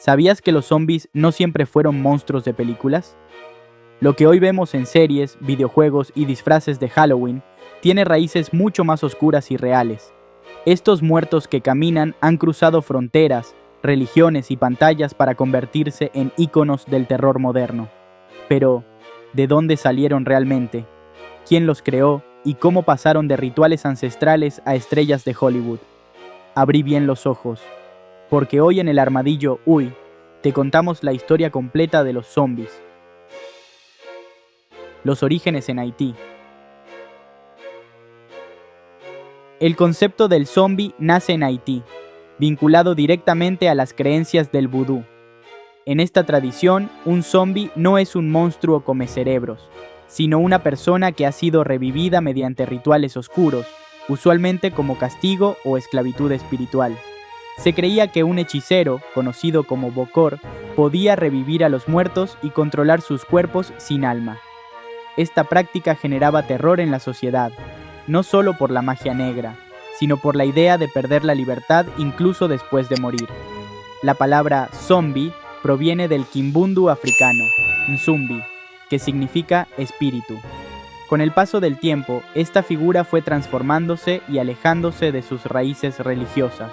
¿Sabías que los zombies no siempre fueron monstruos de películas? Lo que hoy vemos en series, videojuegos y disfraces de Halloween tiene raíces mucho más oscuras y reales. Estos muertos que caminan han cruzado fronteras, religiones y pantallas para convertirse en íconos del terror moderno. Pero, ¿de dónde salieron realmente? ¿Quién los creó y cómo pasaron de rituales ancestrales a estrellas de Hollywood? Abrí bien los ojos, porque hoy en el Armadillo Uy te contamos la historia completa de los zombies. Los orígenes en Haití. El concepto del zombie nace en Haití, vinculado directamente a las creencias del vudú. En esta tradición, un zombie no es un monstruo come cerebros, sino una persona que ha sido revivida mediante rituales oscuros, usualmente como castigo o esclavitud espiritual. Se creía que un hechicero, conocido como Bokor, podía revivir a los muertos y controlar sus cuerpos sin alma. Esta práctica generaba terror en la sociedad, no solo por la magia negra, sino por la idea de perder la libertad incluso después de morir. La palabra zombie proviene del kimbundu africano, nzumbi, que significa espíritu. Con el paso del tiempo, esta figura fue transformándose y alejándose de sus raíces religiosas.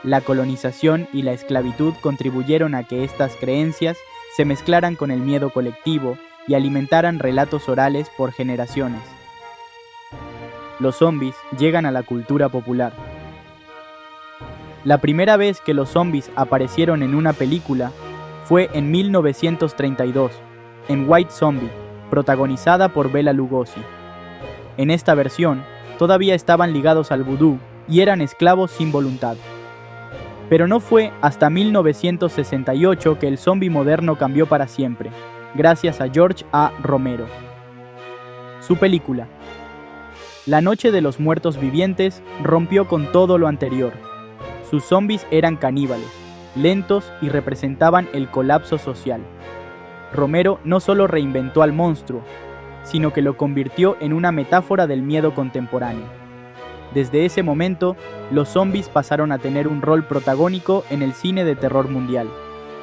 La colonización y la esclavitud contribuyeron a que estas creencias se mezclaran con el miedo colectivo y alimentaran relatos orales por generaciones. Los zombies llegan a la cultura popular. La primera vez que los zombies aparecieron en una película fue en 1932, en White Zombie, protagonizada por Bela Lugosi. En esta versión, todavía estaban ligados al vudú y eran esclavos sin voluntad. Pero no fue hasta 1968 que el zombie moderno cambió para siempre, gracias a George A. Romero. Su película, La Noche de los Muertos Vivientes, rompió con todo lo anterior. Sus zombies eran caníbales, lentos y representaban el colapso social. Romero no solo reinventó al monstruo, sino que lo convirtió en una metáfora del miedo contemporáneo. Desde ese momento, los zombies pasaron a tener un rol protagónico en el cine de terror mundial.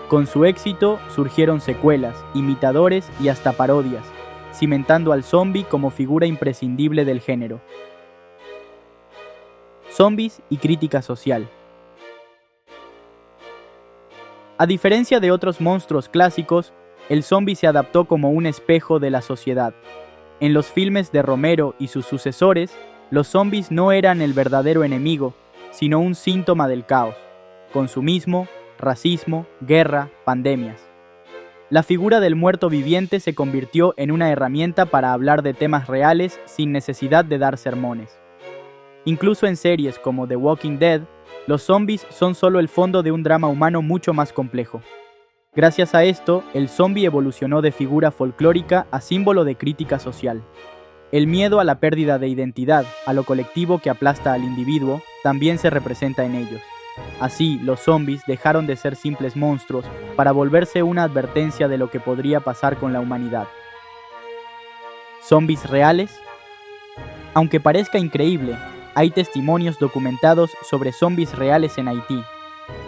Con su éxito surgieron secuelas, imitadores y hasta parodias, cimentando al zombie como figura imprescindible del género. Zombies y crítica social. A diferencia de otros monstruos clásicos, el zombie se adaptó como un espejo de la sociedad. En los filmes de Romero y sus sucesores, los zombies no eran el verdadero enemigo, sino un síntoma del caos: consumismo, racismo, guerra, pandemias. La figura del muerto viviente se convirtió en una herramienta para hablar de temas reales sin necesidad de dar sermones. Incluso en series como The Walking Dead, los zombies son solo el fondo de un drama humano mucho más complejo. Gracias a esto, el zombie evolucionó de figura folclórica a símbolo de crítica social. El miedo a la pérdida de identidad, a lo colectivo que aplasta al individuo, también se representa en ellos. Así, los zombies dejaron de ser simples monstruos para volverse una advertencia de lo que podría pasar con la humanidad. ¿Zombies reales? Aunque parezca increíble, hay testimonios documentados sobre zombies reales en Haití.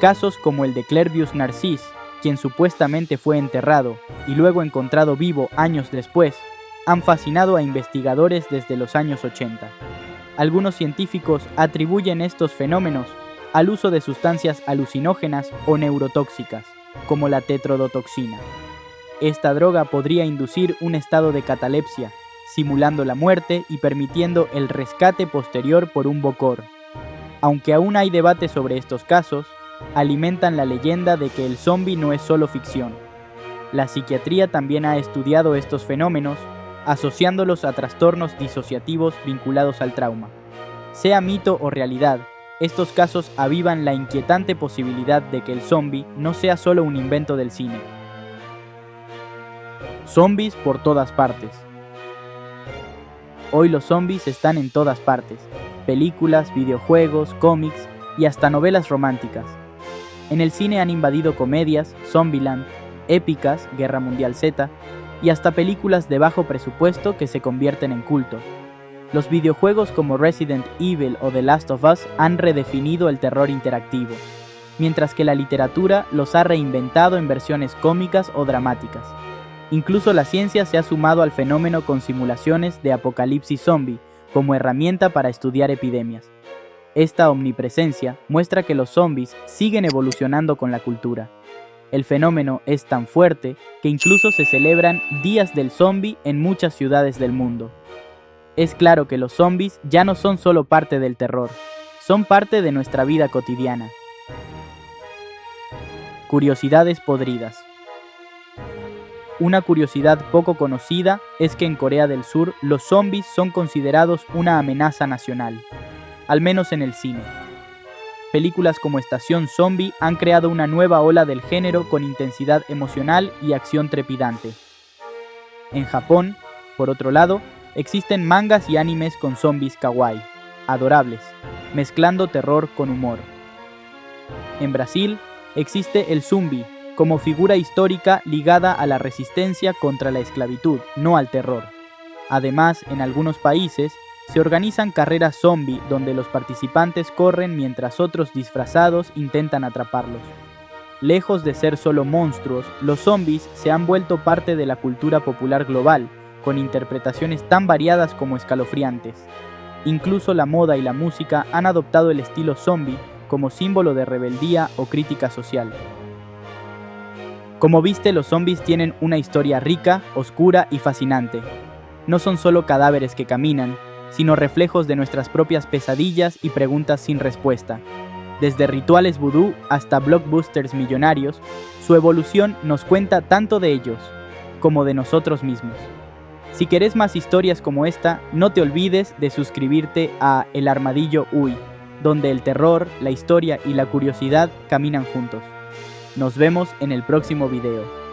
Casos como el de Clervius Narcisse, quien supuestamente fue enterrado y luego encontrado vivo años después, han fascinado a investigadores desde los años 80. Algunos científicos atribuyen estos fenómenos al uso de sustancias alucinógenas o neurotóxicas, como la tetrodotoxina. Esta droga podría inducir un estado de catalepsia, simulando la muerte y permitiendo el rescate posterior por un Bokor. Aunque aún hay debate sobre estos casos, alimentan la leyenda de que el zombie no es solo ficción. La psiquiatría también ha estudiado estos fenómenos, asociándolos a trastornos disociativos vinculados al trauma. Sea mito o realidad, estos casos avivan la inquietante posibilidad de que el zombie no sea solo un invento del cine. Zombies por todas partes. Hoy los zombies están en todas partes: películas, videojuegos, cómics y hasta novelas románticas. En el cine han invadido comedias, Zombieland, épicas, Guerra Mundial Z, y hasta películas de bajo presupuesto que se convierten en culto. Los videojuegos como Resident Evil o The Last of Us han redefinido el terror interactivo. mientras que la literatura los ha reinventado en versiones cómicas o dramáticas. Incluso la ciencia se ha sumado al fenómeno con simulaciones de apocalipsis zombie como herramienta para estudiar epidemias. Esta omnipresencia muestra que los zombies siguen evolucionando con la cultura. El fenómeno es tan fuerte que incluso se celebran días del zombie en muchas ciudades del mundo. Es claro que los zombies ya no son solo parte del terror, son parte de nuestra vida cotidiana. Curiosidades podridas. Una curiosidad poco conocida es que en Corea del Sur los zombies son considerados una amenaza nacional, al menos en el cine. Películas como Estación Zombie han creado una nueva ola del género con intensidad emocional y acción trepidante. En Japón, por otro lado, existen mangas y animes con zombies kawaii, adorables, mezclando terror con humor. En Brasil, existe el zumbi como figura histórica ligada a la resistencia contra la esclavitud, no al terror. Además, en algunos países, se organizan carreras zombie donde los participantes corren mientras otros disfrazados intentan atraparlos. Lejos de ser solo monstruos, los zombies se han vuelto parte de la cultura popular global, con interpretaciones tan variadas como escalofriantes. Incluso la moda y la música han adoptado el estilo zombie como símbolo de rebeldía o crítica social. Como viste, los zombies tienen una historia rica, oscura y fascinante. No son solo cadáveres que caminan, sino reflejos de nuestras propias pesadillas y preguntas sin respuesta. Desde rituales vudú hasta blockbusters millonarios, su evolución nos cuenta tanto de ellos como de nosotros mismos. Si querés más historias como esta, no te olvides de suscribirte a El Armadillo Uy, donde el terror, la historia y la curiosidad caminan juntos. Nos vemos en el próximo video.